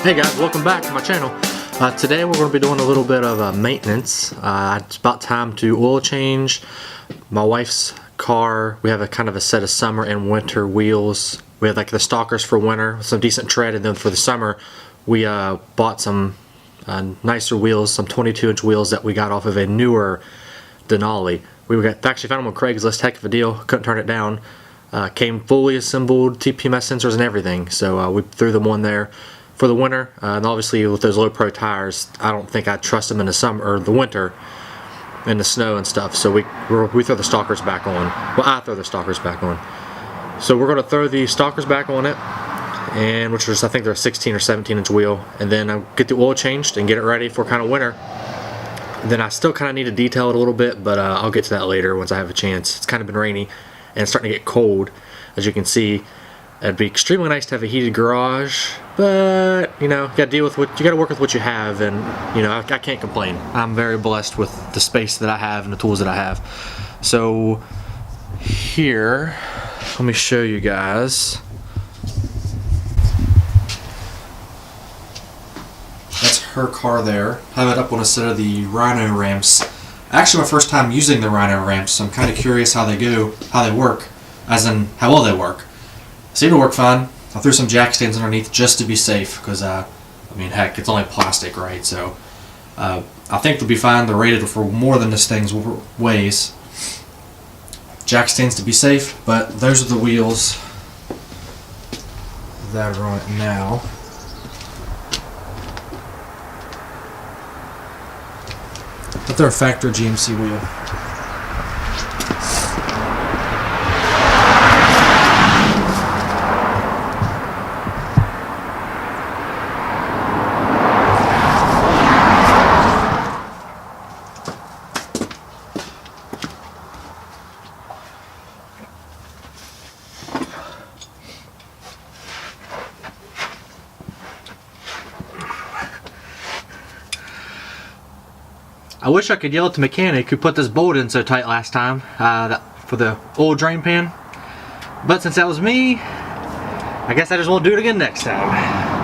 Hey guys, welcome back to my channel. Today we're going to be doing a little bit of maintenance. It's about time to oil change my wife's car. We have a kind of a set of summer and winter wheels. We have like the stalkers for winter with some decent tread, and then for the summer we bought some nicer wheels, some 22-inch wheels that we got off of a newer Denali. Actually found them on Craigslist, heck of a deal, couldn't turn it down. Came fully assembled, TPMS sensors and everything, so we threw them on there for the winter, and obviously with those low pro tires, I don't think I'd trust them in the summer or the winter in the snow and stuff. So we throw the stalkers back on. Well, I throw the stalkers back on. So we're going to throw the stalkers back on it, and which is, I think they're a 16 or 17-inch wheel, and then I'll get the oil changed and get it ready for kind of winter. And then I still kind of need to detail it a little bit, but I'll get to that later once I have a chance. It's kind of been rainy and it's starting to get cold, as you can see. It'd be extremely nice to have a heated garage, but you know, you gotta work with what you have, and you know, I can't complain. I'm very blessed with the space that I have and the tools that I have. So here, let me show you guys. That's her car there. I have it up on a set of the Rhino ramps. Actually, my first time using the Rhino ramps, so I'm kind of curious how they work, as in how well they work. Seem to work fine. I threw some jack stands underneath just to be safe, because I mean, heck, it's only plastic, right? So I think they'll be fine. They're rated for more than this thing weighs. Jack stands to be safe, but those are the wheels that are on it now. But they're a factory GMC wheel. I wish I could yell at the mechanic who put this bolt in so tight last time for the oil drain pan, but since that was me, I guess I just won't do it again next time.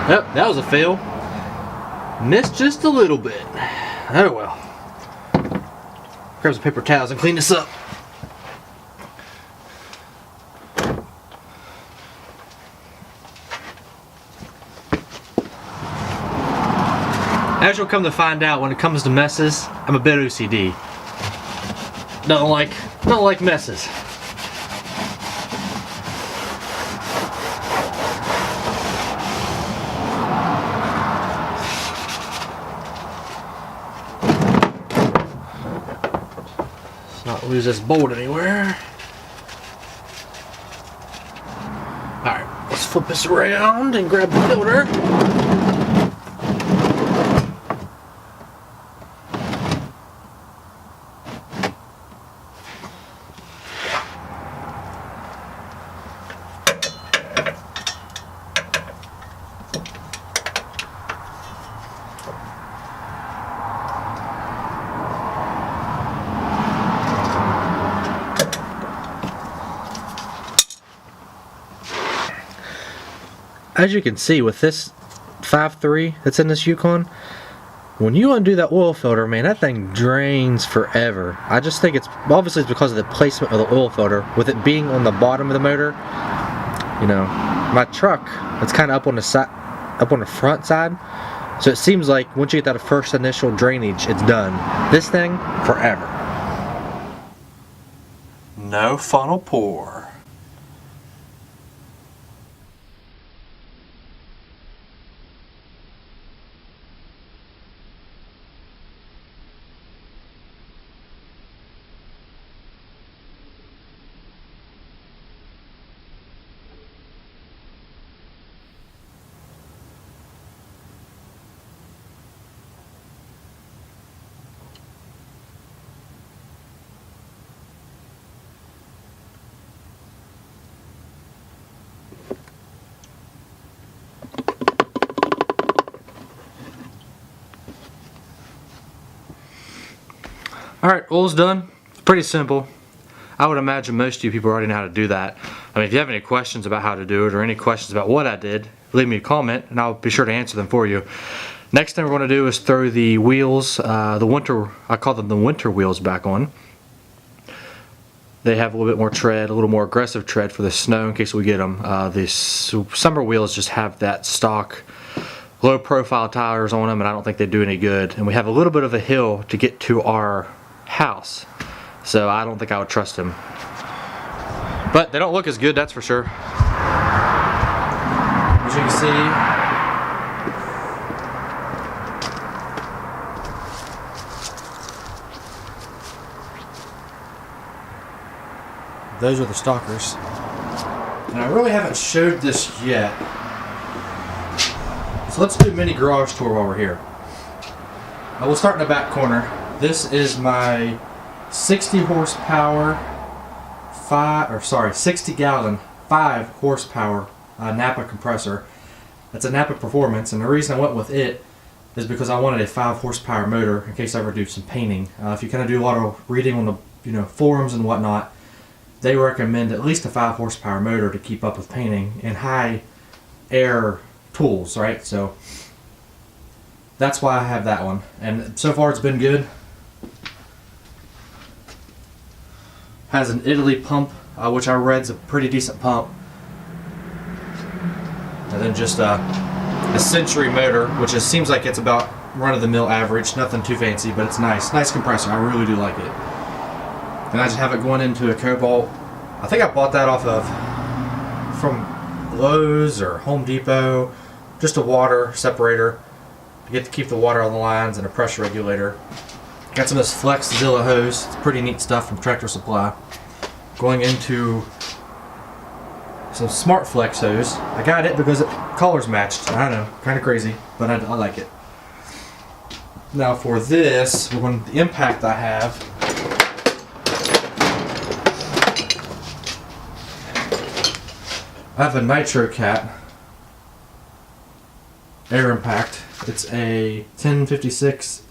Yep, that was a fail. Missed just a little bit. Oh well. Grab some paper towels and clean this up. As you'll come to find out, when it comes to messes, I'm a bit OCD. Don't like messes. Not lose this bolt anywhere. Alright, let's flip this around and grab the filter. As you can see with this 5.3 that's in this Yukon, when you undo that oil filter, man, that thing drains forever. I just think it's because of the placement of the oil filter, with it being on the bottom of the motor. You know, my truck, it's kind of up on the front side, so it seems like once you get that first initial drainage, it's done. This thing, forever. No funnel pour. Alright, oil's done. Pretty simple. I would imagine most of you people already know how to do that. I mean, if you have any questions about how to do it or any questions about what I did, leave me a comment and I'll be sure to answer them for you. Next thing we're going to do is throw the wheels, I call them the winter wheels, back on. They have a little bit more tread, a little more aggressive tread for the snow in case we get them. The summer wheels just have that stock low profile tires on them, and I don't think they do any good. And we have a little bit of a hill to get to our house, so I don't think I would trust them. But they don't look as good, that's for sure. As you can see, those are the stalkers. And I really haven't showed this yet. So let's do a mini garage tour while we're here. We'll start in the back corner. This is my 60 horsepower, 60 gallon, 5 horsepower Napa compressor. That's a Napa Performance, and the reason I went with it is because I wanted a 5 horsepower motor in case I ever do some painting. If you kind of do a lot of reading on the forums and whatnot, they recommend at least a 5 horsepower motor to keep up with painting and high air tools, right? So that's why I have that one, and so far it's been good. Has an Italy pump, which I read's a pretty decent pump, and then just a Century motor, which seems like it's about run-of-the-mill average, nothing too fancy, but it's nice compressor. I really do like it. And I just have it going into a Cobalt. I think I bought that from Lowe's or Home Depot. Just a water separator to keep the water on the lines, and a pressure regulator. Got some of this Flex Zilla hose. It's pretty neat stuff from Tractor Supply. Going into some Smart Flex hose. I got it because colors matched. I know, kind of crazy, but I like it. Now for this, the impact I have, I have a Nitro Cat air impact. It's a 1056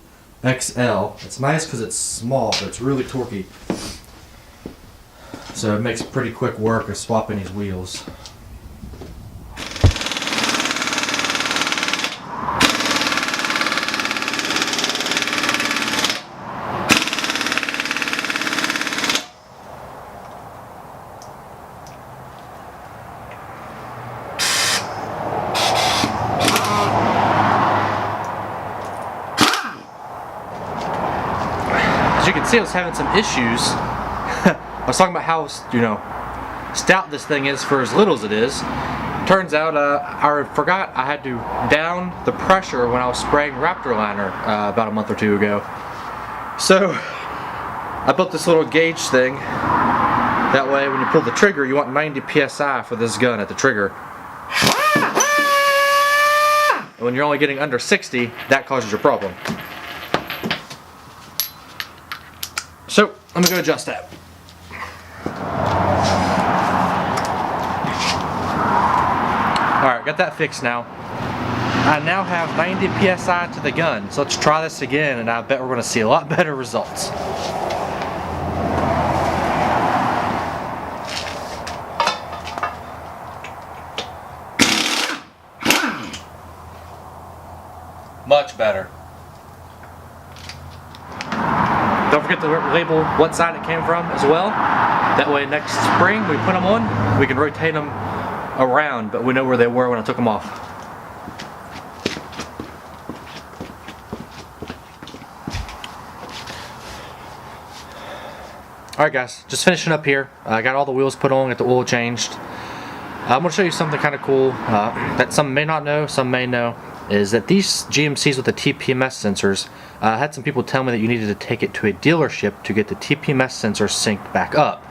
XL. It's nice because it's small, but it's really torquey. So it makes pretty quick work of swapping these wheels. As you can see, I was having some issues. I was talking about how, stout this thing is for as little as it is. Turns out I forgot I had to down the pressure when I was spraying Raptor liner about a month or two ago. So I built this little gauge thing. That way when you pull the trigger, you want 90 psi for this gun at the trigger. And when you're only getting under 60, that causes your problem. So I'm gonna go adjust that. Alright, got that fixed now. I now have 90 psi to the gun, so let's try this again, and I bet we're gonna see a lot better results. Much better. Don't forget to label what side it came from as well. That way next spring we put them on, we can rotate them around, but we know where they were when I took them off. Alright guys, just finishing up here. I got all the wheels put on, got the oil changed. I'm going to show you something kind of cool that some may not know, some may know, is that these GMCs with the TPMS sensors, I had some people tell me that you needed to take it to a dealership to get the TPMS sensor synced back up.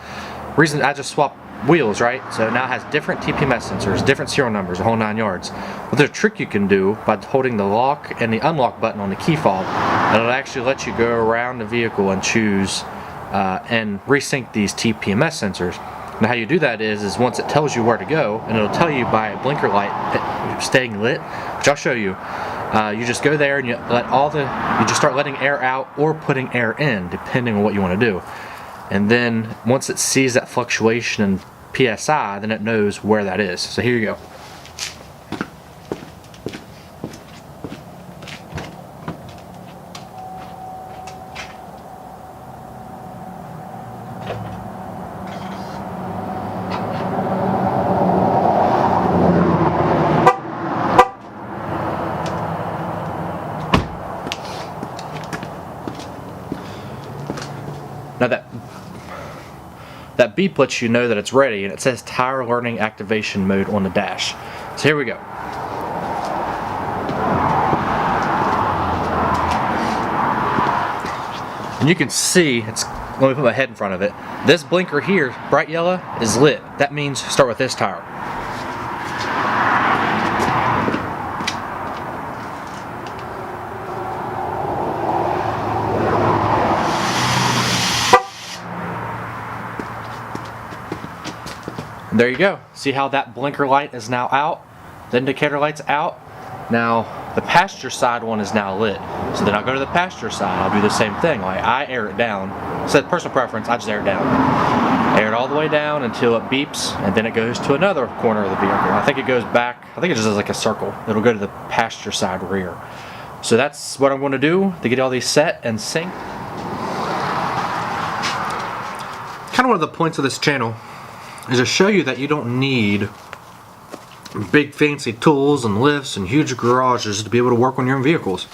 Reason I just swapped wheels, right? So now it has different TPMS sensors, different serial numbers, the whole 9 yards. Well, there's a trick you can do by holding the lock and the unlock button on the key fob, and it'll actually let you go around the vehicle and choose and resync these TPMS sensors. Now how you do that is once it tells you where to go, and it'll tell you by a blinker light staying lit, which I'll show you, You just go there and you just start letting air out or putting air in, depending on what you want to do. And then once it sees that fluctuation in PSI, then it knows where that is. So here you go. Now that beep lets you know that it's ready, and it says tire learning activation mode on the dash. So here we go. And you can see, let me put my head in front of it. This blinker here, bright yellow, is lit. That means start with this tire. And there you go. See how that blinker light is now out? The indicator light's out. Now the passenger side one is now lit. So then I'll go to the passenger side. I'll do the same thing. Like I air it down. So personal preference, I just air it down. Air it all the way down until it beeps, and then it goes to another corner of the vehicle. I think it goes back. I think it just does like a circle. It'll go to the passenger side rear. So that's what I'm going to do to get all these set and synced. Kind of one of the points of this channel is to show you that you don't need big fancy tools and lifts and huge garages to be able to work on your own vehicles.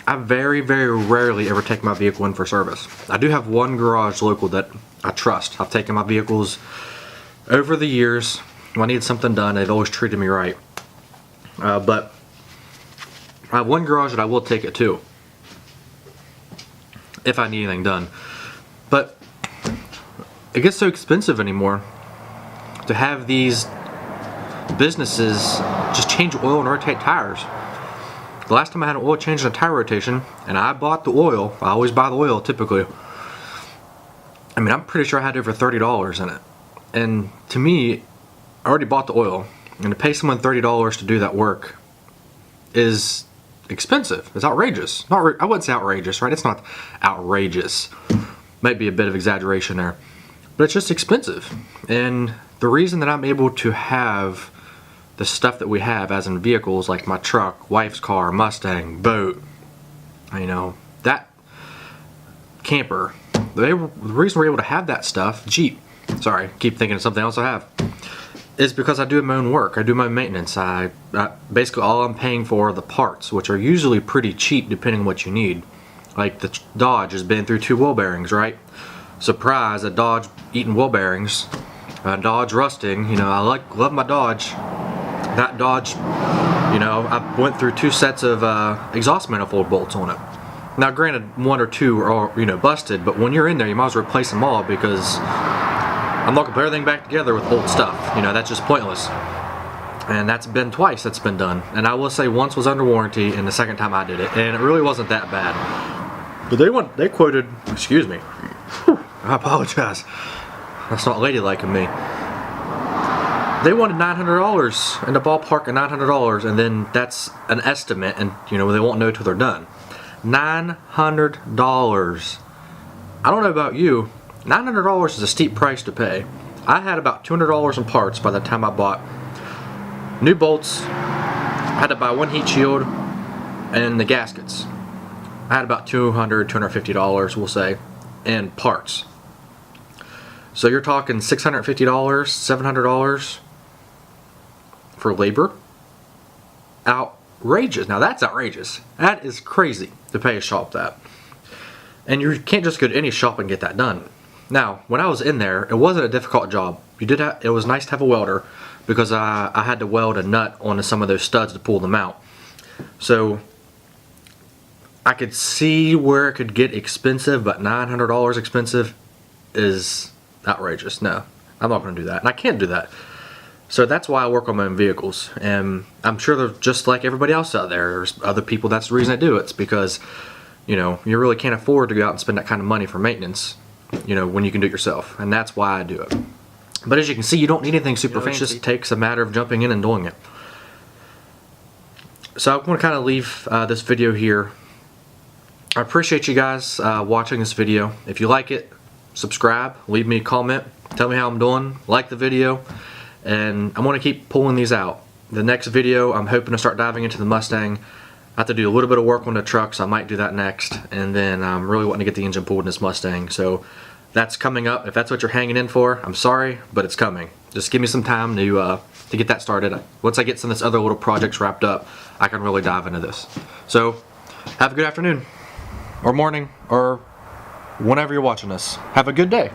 I very, very rarely ever take my vehicle in for service. I do have one garage local that I trust. I've taken my vehicles over the years. When I need something done, they've always treated me right. But I have one garage that I will take it to if I need anything done. But it gets so expensive anymore to have these businesses just change oil and rotate tires. The last time I had an oil change and a tire rotation, and I bought the oil, I always buy the oil typically. I mean, I'm pretty sure I had over $30 in it. And to me, I already bought the oil, and to pay someone $30 to do that work is expensive. It's outrageous. I wouldn't say outrageous, right? It's not outrageous. Might be a bit of exaggeration there. But it's just expensive. And the reason that I'm able to have the stuff that we have as in vehicles, like my truck, wife's car, Mustang, boat, you know, that camper, the reason we're able to have that stuff, Jeep, sorry, keep thinking of something else I have, is because I do my own work. I do my maintenance. I basically all I'm paying for are the parts, which are usually pretty cheap depending on what you need. Like the Dodge has been through 2 wheel bearings, right? Surprise, a Dodge eating wheel bearings, a Dodge rusting. You know, I love my Dodge. That Dodge, you know, I went through 2 sets of exhaust manifold bolts on it. Now, granted, 1 or 2 are, you know, busted, but when you're in there, you might as well replace them all, because I'm not gonna put everything back together with old stuff. You know, that's just pointless. And that's been twice that's been done. And I will say once was under warranty, and the second time I did it, and it really wasn't that bad. But they quoted, excuse me, I apologize. That's not ladylike of me. They wanted $900 in the ballpark of $900, and then that's an estimate, and you know they won't know till they're done. $900. I don't know about you. $900 is a steep price to pay. I had about $200 in parts by the time I bought new bolts. I had to buy 1 heat shield and the gaskets. I had about $200, $250, we'll say, in parts. So you're talking $650, $700 for labor? Outrageous. Now that's outrageous. That is crazy to pay a shop that. And you can't just go to any shop and get that done. Now, when I was in there, it wasn't a difficult job. It was nice to have a welder, because I had to weld a nut onto some of those studs to pull them out. So I could see where it could get expensive, but $900 expensive is outrageous. No, I'm not going to do that, and I can't do that. So that's why I work on my own vehicles, and I'm sure they're just like everybody else out there. There's other people, that's the reason I do it. It's because, you know, you really can't afford to go out and spend that kind of money for maintenance, you know, when you can do it yourself, and that's why I do it. But as you can see, you don't need anything super fancy. It just takes a matter of jumping in and doing it. So I want to kind of leave this video here. I appreciate you guys watching this video. If you like it, subscribe, leave me a comment, tell me how I'm doing, like the video, and I want to keep pulling these out. The next video, I'm hoping to start diving into the Mustang. I have to do a little bit of work on the truck, so I might do that next, and then I'm really wanting to get the engine pulled in this Mustang. So that's coming up. If that's what you're hanging in for, I'm sorry, but it's coming. Just give me some time to get that started. Once I get some of this other little projects wrapped up, I can really dive into this. So have a good afternoon, or morning, or whenever you're watching this. Have a good day.